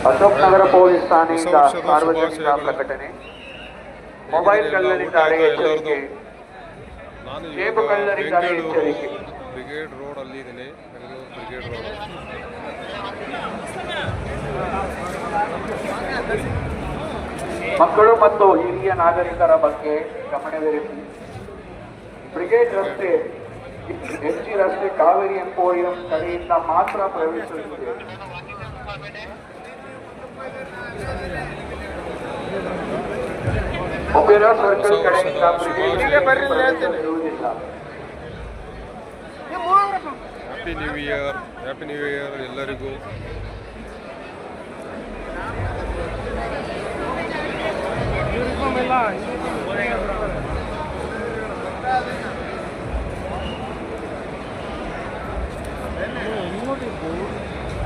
Ashok Nagar police ಠಾಣೆಯಿಂದ ಸಾರ್ವಜನಿಕ ಪ್ರಕಟಣೆ. Mobile ಕಳ್ಳರಿದ್ದಾರೆ ಎಚ್ಚರಿಕೆ. ಜೇಬು ಕಳ್ಳರಿದ್ದಾರೆ ಎಚ್ಚರಿಕೆ. ಬ್ರಿಗೇಡ್ ರೋಡ್ ಅಲ್ಲಿ ಇದ್ದೀನಿ, ಬೆಂಗಳೂರು ಬ್ರಿಗೇಡ್ ರೋಡ್. ಮಕ್ಕಳು ಮತ್ತು ಹಿರಿಯ ನಾಗರಿಕರ ಬಗ್ಗೆ ಗಮನವಿರಿಸಿ. ಬ್ರಿಗೇಡ್ ರಸ್ತೆ, ಎಚ್ ರಸ್ತೆ, ಕಾವೇರಿ ಎಂಪೋರಿಯಂ ಕಡೆಯಿಂದ ಮಾತ್ರ ಪ್ರವೇಶಿಸುತ್ತಿದೆ. ಒಪೆರಾ ಸರ್ಕಲ್ ಕಡೆಯಿಂದ ಬ್ರಿಗೇಡ್ ಇರುವುದಿಲ್ಲ. Happy new year, happy new year ಎಲ್ಲರಿಗೂ. ನೋಡಿ